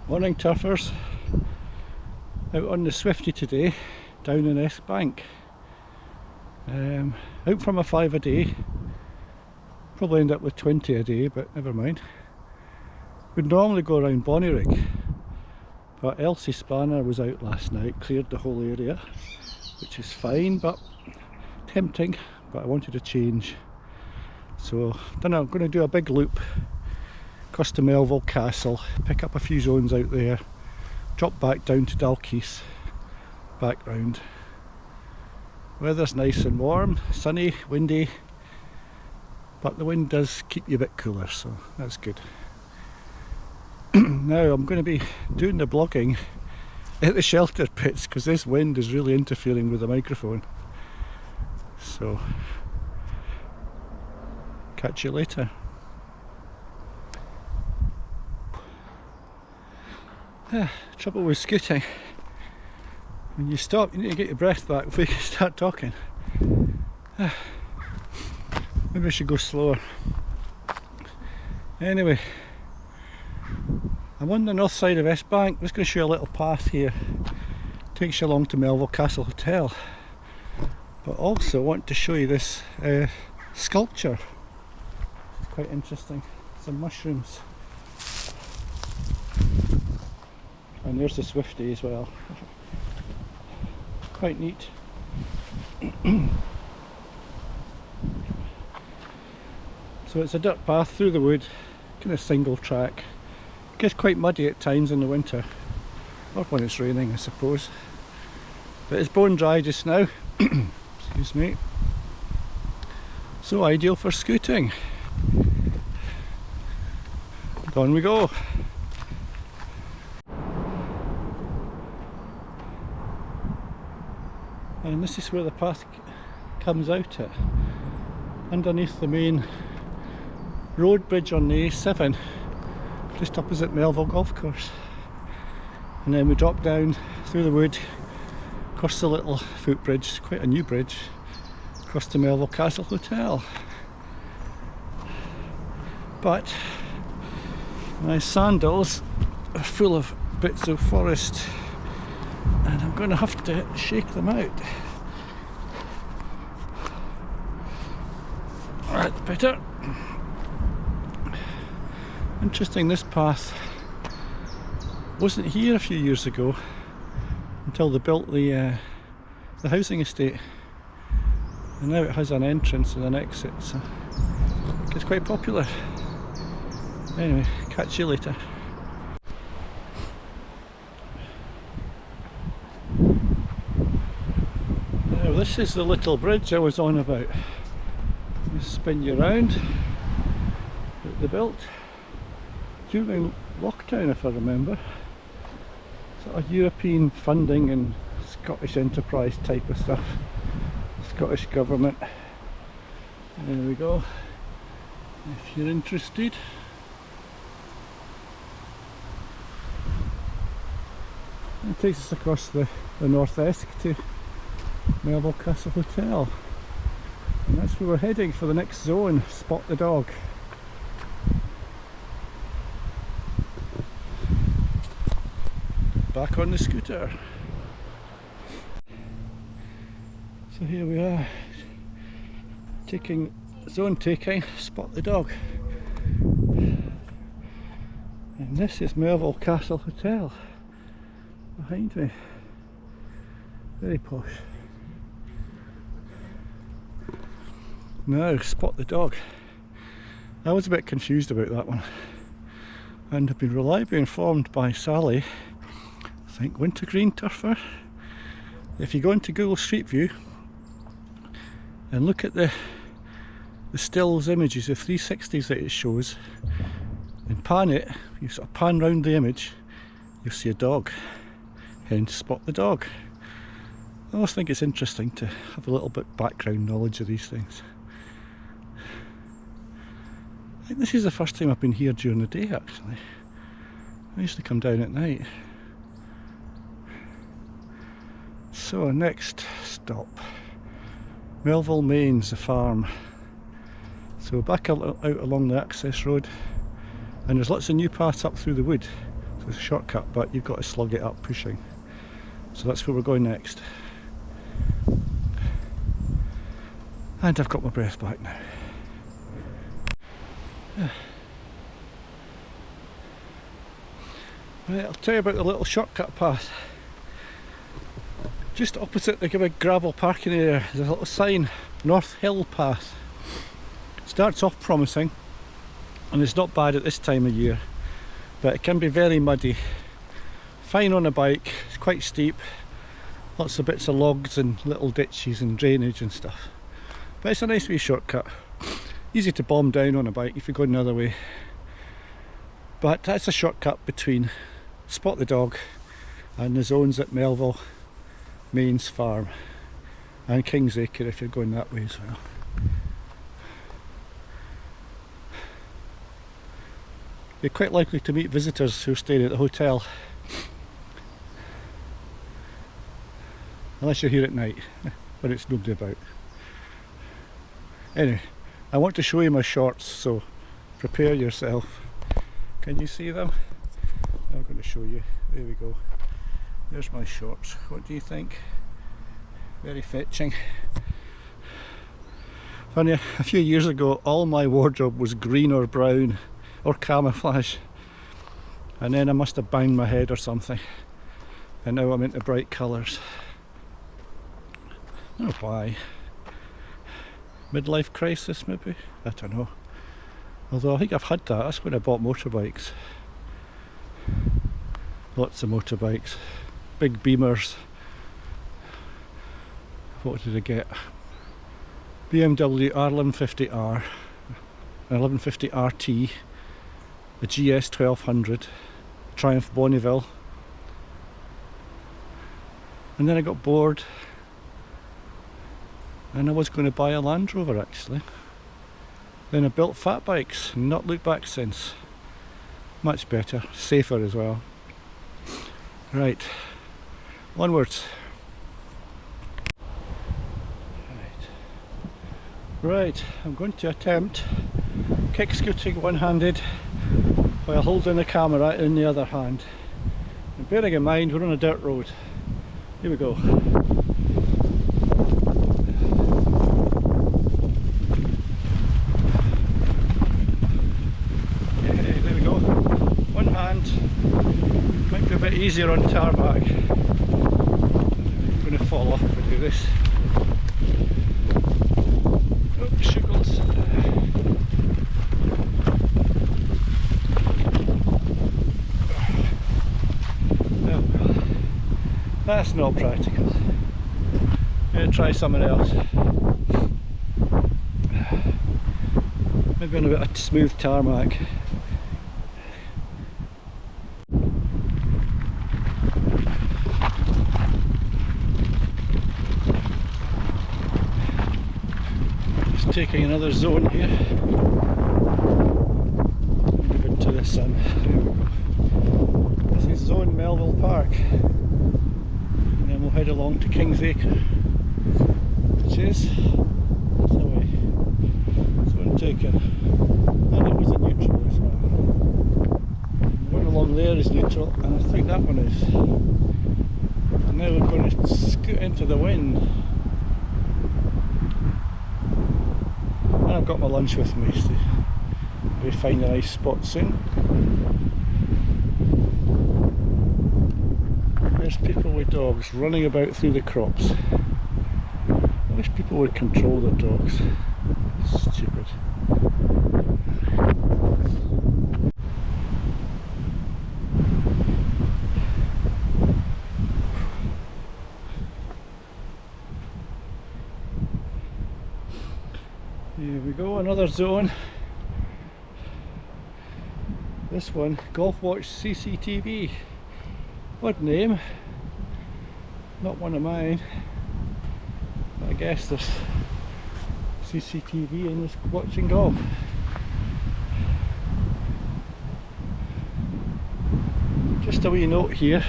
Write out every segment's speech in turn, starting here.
Morning turfers, out on the Swifty today, down in Eskbank. Out from a 5 a day, probably end up with 20 a day, but never mind. We'd normally go around Bonnyrigg, but Elsie Spanner was out last night, cleared the whole area, which is fine, but tempting, but I wanted to change. So, I'm going to do a big loop across to Melville Castle, pick up a few zones out there, drop back down to Dalkeith, back round. Weather's nice and warm, sunny, windy, but the wind does keep you a bit cooler, so that's good. Now I'm going to be doing the vlogging at the shelter pits because this wind is really interfering with the microphone. So, catch you later. Trouble with scooting, when you stop you need to get your breath back before you can start talking. Maybe I should go slower. Anyway, I'm on the north side of Eskbank. I'm just going to show you a little path here. Takes you along to Melville Castle Hotel. But also want to show you this sculpture. It's quite interesting. Some mushrooms. And there's the Swifty as well. Quite neat. So it's a dirt path through the wood, kind of single track. It gets quite muddy at times in the winter, or when it's raining I suppose. But it's bone dry just now. Excuse me. So ideal for scooting. On we go. And this is where the path comes out at, underneath the main road bridge on the A7, just opposite Melville Golf Course. And then we drop down through the wood, across the little footbridge, quite a new bridge, across to Melville Castle Hotel. But my sandals are full of bits of forest, and I'm going to have to shake them out. That's better. Interesting, this path wasn't here a few years ago until they built the housing estate, and now it has an entrance and an exit, so it's quite popular. Anyway, catch you later. Now this is the little bridge I was on about. Just spin you around that they built during lockdown, if I remember. Sort of European funding and Scottish enterprise type of stuff. Scottish government. There we go. If you're interested. It takes us across the North Esk to Melville Castle Hotel. And that's where we're heading for the next zone, Spot the Dog. Back on the scooter. So here we are, zone taking, Spot the Dog. And this is Melville Castle Hotel behind me. Very posh. Now, Spot the Dog. I was a bit confused about that one, and have been reliably informed by Sally, I think Wintergreen Turfer. If you go into Google Street View and look at the stills images, the 360s that it shows, and pan it, you sort of pan round the image, you'll see a dog, hence Spot the Dog. I always think it's interesting to have a little bit background knowledge of these things. I think this is the first time I've been here during the day actually. I usually come down at night. So next stop, Melville Mains, the farm. So back out along the access road, and there's lots of new paths up through the wood. It's a shortcut, but you've got to slug it up pushing. So that's where we're going next. And I've got my breath back now. Right, I'll tell you about the little shortcut path. Just opposite the big gravel parking area, there's a little sign, North Hill Path. Starts off promising, and it's not bad at this time of year, but it can be very muddy. Fine on a bike, it's quite steep, lots of bits of logs and little ditches and drainage and stuff. But it's a nice wee shortcut. Easy to bomb down on a bike if you're going the other way. But that's a shortcut between Spot the Dog and the zones at Melville, Mains Farm, and Kingsacre if you're going that way as well. You're quite likely to meet visitors who are staying at the hotel. Unless you're here at night, when it's nobody about. Anyway, I want to show you my shorts, so prepare yourself. Can you see them? I'm going to show you. There we go. There's my shorts. What do you think? Very fetching. Funny, a few years ago all my wardrobe was green or brown or camouflage, and then I must have banged my head or something, and now I'm into bright colours. I don't know why. Midlife crisis maybe? I don't know. Although I think I've had that, that's when I bought motorbikes. Lots of motorbikes. Big Beamers. What did I get? BMW R1150R, an 1150 RT, a GS 1200, Triumph Bonneville. And then I got bored, and I was going to buy a Land Rover actually. Then I built fat bikes and not looked back since. Much better, safer as well. Right, onwards. Right, I'm going to attempt kick scooting one-handed while holding the camera in the other hand. And bearing in mind we're on a dirt road. Here we go. Okay, there we go. One hand. Might be a bit easier on tarmac. I'm going to fall off if I do this. Sugars. Oh, that's not practical. I'm going to try something else. Maybe on a bit of smooth tarmac. Taking another zone here. Move into the sun. There we go. This is zone Melville Park. And then we'll head along to Kingsacre, which is the way. Zone taken. And it was a neutral as well. The one along there is neutral, and I think that one is. And now we're going to scoot into the wind. I've got my lunch with me, so we'll find a nice spot soon. There's people with dogs running about through the crops. I wish people would control their dogs. Stupid. Here we go, another zone. This one, Golf Watch CCTV. Odd name. Not one of mine. But I guess there's CCTV in this watching golf. Just a wee note here.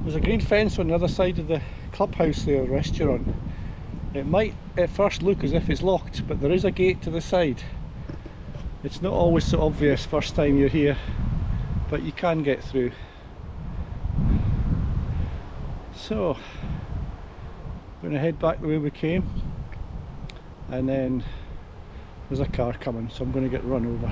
There's a green fence on the other side of the clubhouse there, restaurant. It might at first look as if it's locked, but there is a gate to the side. It's not always so obvious first time you're here, but you can get through. So, we're going to head back the way we came, and then there's a car coming, so I'm going to get run over.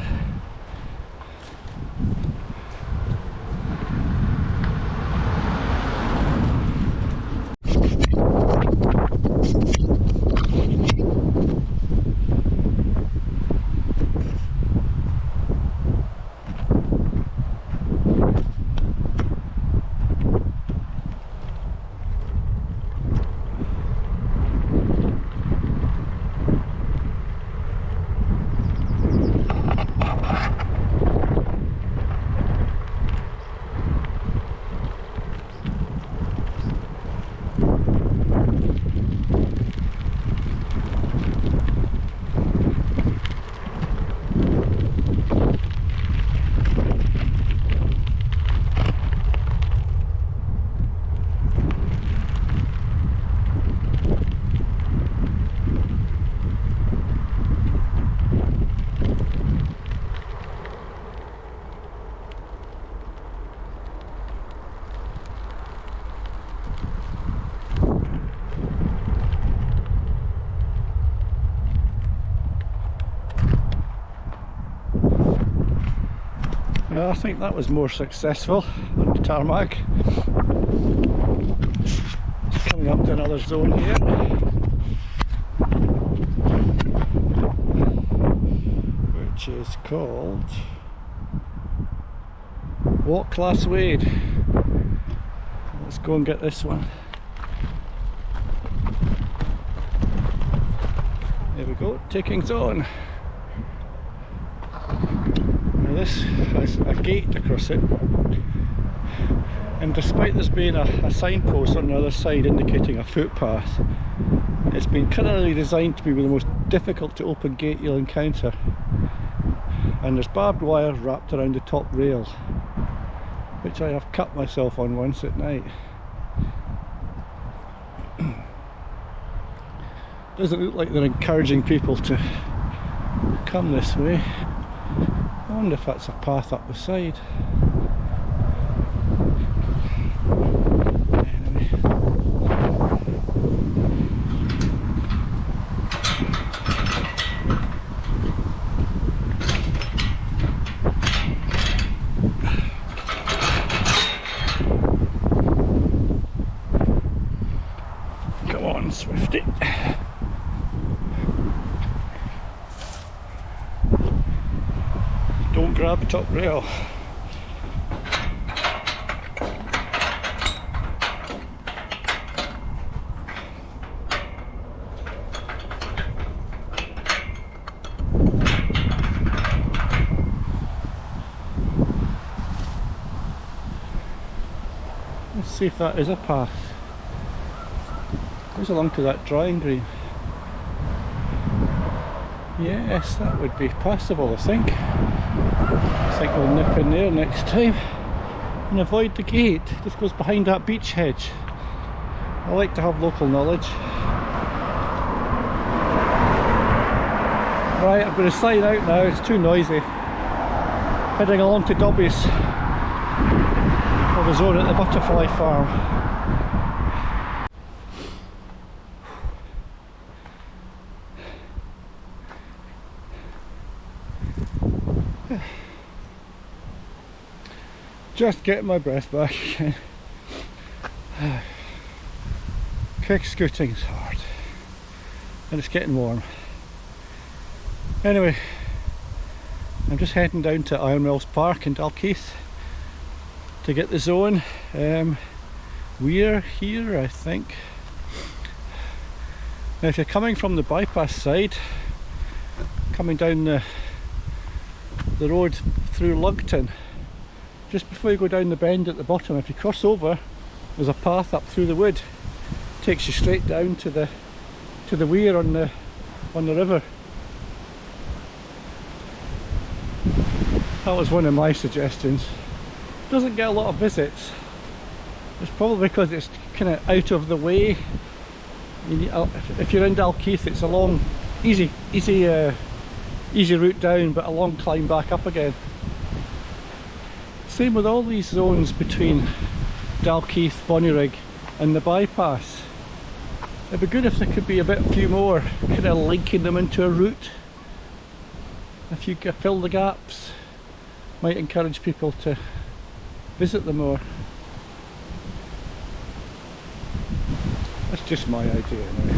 Well, I think that was more successful on the tarmac. It's coming up to another zone here, which is called Walk Class Wade. Let's go and get this one. There we go, taking zone. This has a gate across it, and despite this being a signpost on the other side indicating a footpath, it's been clearly designed to be the most difficult to open gate you'll encounter. And there's barbed wire wrapped around the top rail, which I have cut myself on once at night. Doesn't look like they're encouraging people to come this way. I wonder if that's a path up the side. Anyway. Come on, Swifty. Don't grab top rail. Let's see if that is a path. Goes along to that drying green. Yes, that would be passable, I think. I think we'll nip in there next time and avoid the gate. It just goes behind that beech hedge. I like to have local knowledge. Right, I'm going to sign out now, it's too noisy. Heading along to Dobbie's for the zone at the butterfly farm. Just getting my breath back again. Kick scooting's hard, and it's getting warm. Anyway, I'm just heading down to Iron Mills Park in Dalkeith to get the zone. We're here, I think. Now, if you're coming from the bypass side, coming down the road through Lugton, just before you go down the bend at the bottom, if you cross over, there's a path up through the wood. It takes you straight down to the weir on the river. That was one of my suggestions. Doesn't get a lot of visits. It's probably because it's kind of out of the way. If you're in Dalkeith, it's a long, easy easy route down but a long climb back up again. Same with all these zones between Dalkeith, Bonnyrigg and the bypass. It'd be good if there could be a few more kind of linking them into a route. If you could fill the gaps, might encourage people to visit them more. That's just my idea now.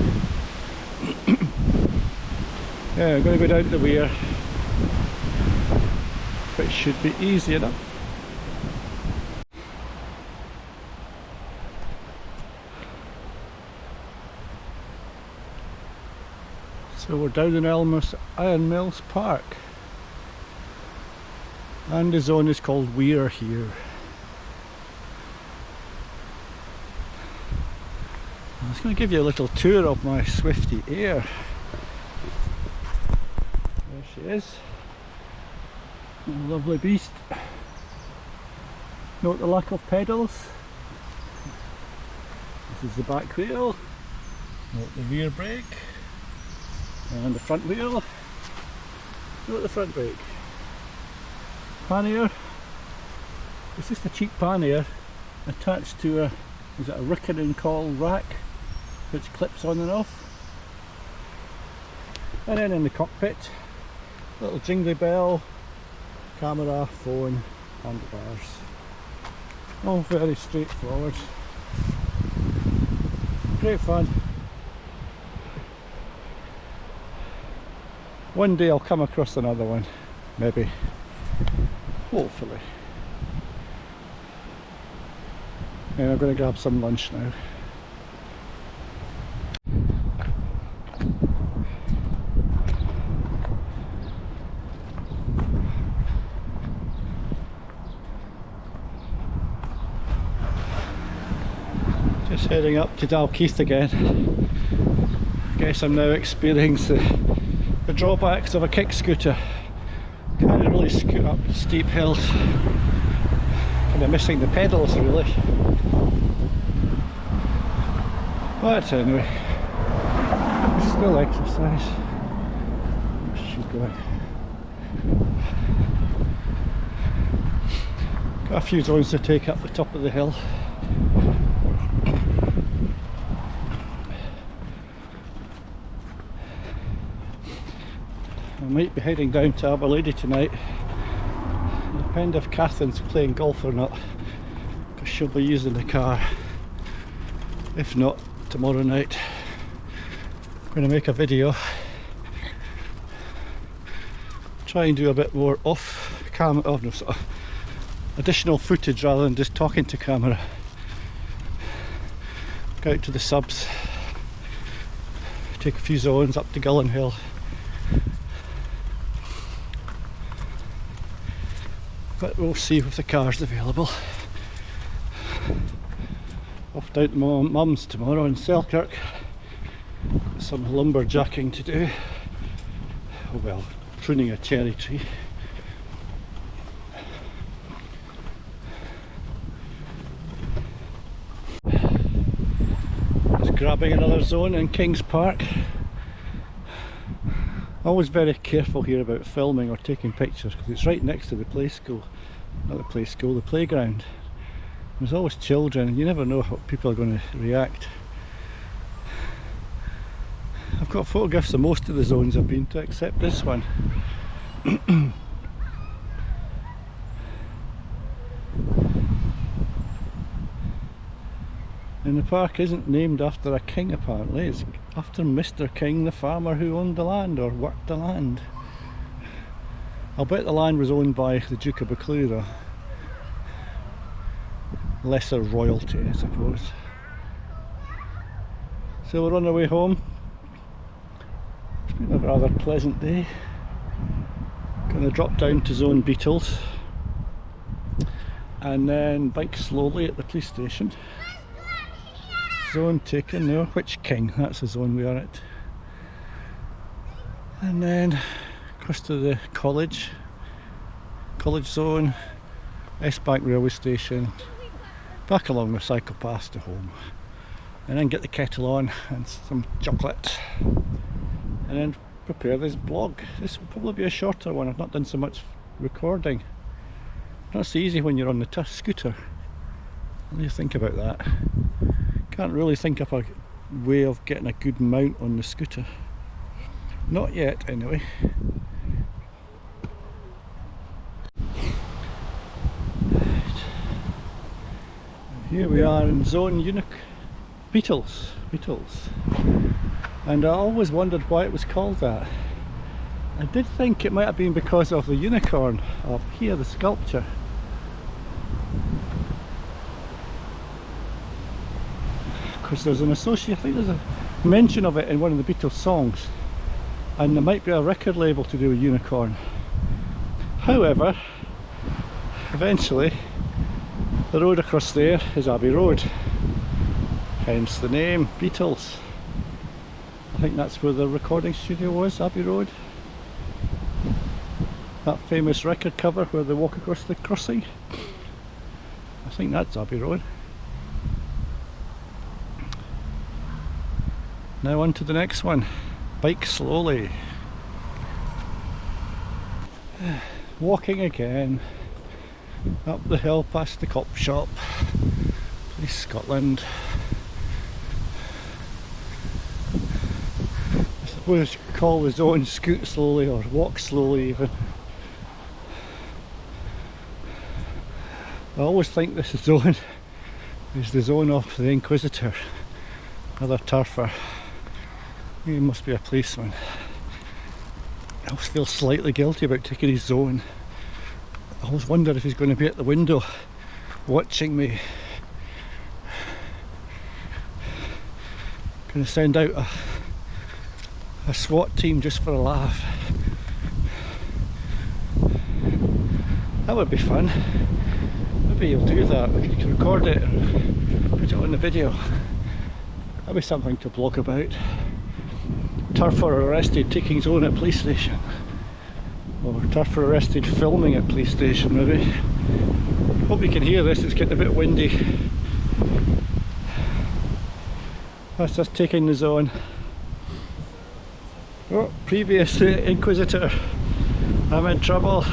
Yeah, I'm going to go down to the weir, but it should be easy enough. So we're down in Elmer's Iron Mills Park, and the zone is called Weir here. I was going to give you a little tour of my Swifty Air. There she is, a lovely beast. Note the lack of pedals. This is the back wheel. Note the rear brake. And the front wheel. Note the front brake. Pannier. It's just a cheap pannier attached to a, is it a ricken and caul rack which clips on and off. And then in the cockpit, little jingly bell, camera, phone, handlebars. All very straightforward. Great fun. One day I'll come across another one, maybe, hopefully. And I'm going to grab some lunch now. Just heading up to Dalkeith again. I guess I'm now experiencing the drawbacks of a kick scooter. Can't really scoot up steep hills. Kind of missing the pedals really. But anyway, it's still exercise. Where's she going? Got a few zones to take up the top of the hill. I might be heading down to Aberlady tonight. It'll depend if Catherine's playing golf or not, because she'll be using the car. If not, tomorrow night I'm going to make a video, try and do a bit more off camera, oh no, sort of additional footage rather than just talking to camera. Go out to the subs, take a few zones up to Gullen Hill. But we'll see if the car's available. Off down to my mum's tomorrow in Selkirk. Some lumberjacking to do. Oh well, pruning a cherry tree. Just grabbing another zone in Kings Park. Always very careful here about filming or taking pictures because it's right next to the play school. Not the play school, the playground. There's always children and you never know how people are going to react. I've got photographs of most of the zones I've been to except this one. And the park isn't named after a king apparently, it's after Mr. King, the farmer who owned the land or worked the land. I'll bet the land was owned by the Duke of Buccleuch though. Lesser royalty I suppose. So we're on our way home. It's been a rather pleasant day. Going to drop down to Zone Beetles and then bike slowly at the police station. Zone taken, no, which king? That's the zone we are at. And then across to the college zone, Eskbank railway station, back along the cycle path to home. And then get the kettle on and some chocolate. And then prepare this vlog. This will probably be a shorter one. I've not done so much recording. Not so easy when you're on the scooter. What do you think about that? Can't really think of a way of getting a good mount on the scooter. Not yet, anyway. Here we are in Zone Beetles. And I always wondered why it was called that. I did think it might have been because of the unicorn up here, the sculpture. Because there's an association, I think there's a mention of it in one of the Beatles songs, and there might be a record label to do with unicorn. However, eventually the road across there is Abbey Road, hence the name Beatles. I think that's where the recording studio was, Abbey Road. That famous record cover where they walk across the crossing. I think that's Abbey Road. Now on to the next one. Bike slowly. Walking again. Up the hill past the cop shop. Police Scotland. I suppose you could call the zone scoot slowly or walk slowly even. I always think this zone is the zone of the Inquisitor, another turfer. He must be a policeman. I always feel slightly guilty about taking his zone. I always wonder if he's going to be at the window watching me. Going to send out a SWAT team just for a laugh. That would be fun. Maybe you'll do that. We could record it and put it on the video. That'd be something to blog about. Turfer arrested taking his own at police station. Or turfer arrested filming at police station maybe. Hope you can hear this, it's getting a bit windy. That's just taking the zone. Oh, previous Inquisitor. I'm in trouble.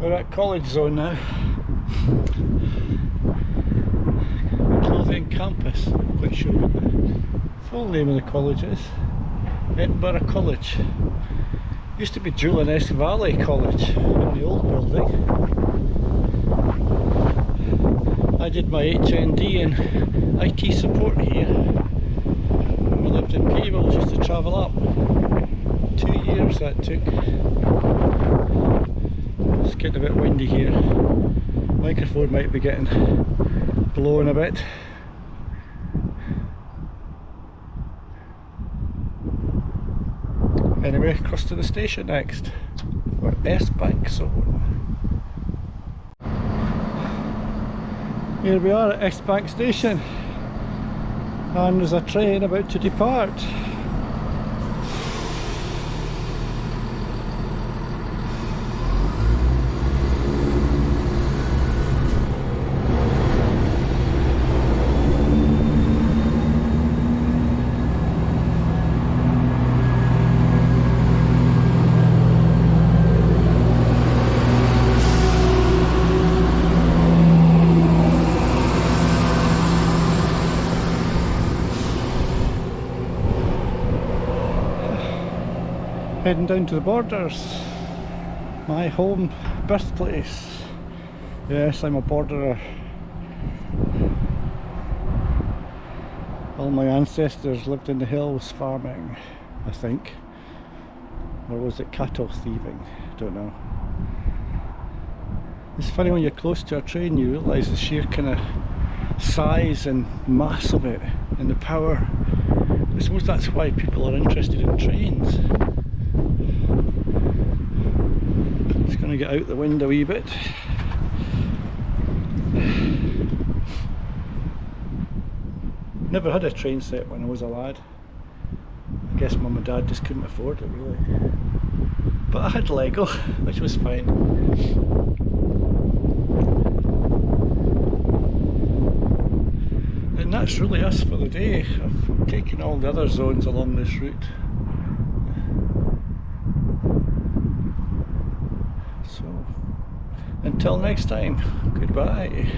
We're at College Zone now. Clothing Campus, I'm quite sure what the full name of the college is. Edinburgh College. Used to be Dalkeith and Eskbank College in the old building. I did my HND in IT support here. When we lived in Peebles, used to travel up. 2 years that took. It's getting a bit windy here. Microphone might be getting blown a bit. Anyway, across to the station next for Eskbank Zone. Here we are at Eskbank Station, and there's a train about to depart. Heading down to the borders, my home birthplace. Yes, I'm a borderer. All my ancestors lived in the hills farming, I think. Or was it cattle thieving? I don't know. It's funny when you're close to a train you realise the sheer kind of size and mass of it and the power. I suppose that's why people are interested in trains. Just going to get out the wind a wee bit. Never had a train set when I was a lad. I guess mum and dad just couldn't afford it really. But I had Lego, which was fine. And that's really us for the day. I've taken all the other zones along this route. So, until next time, goodbye.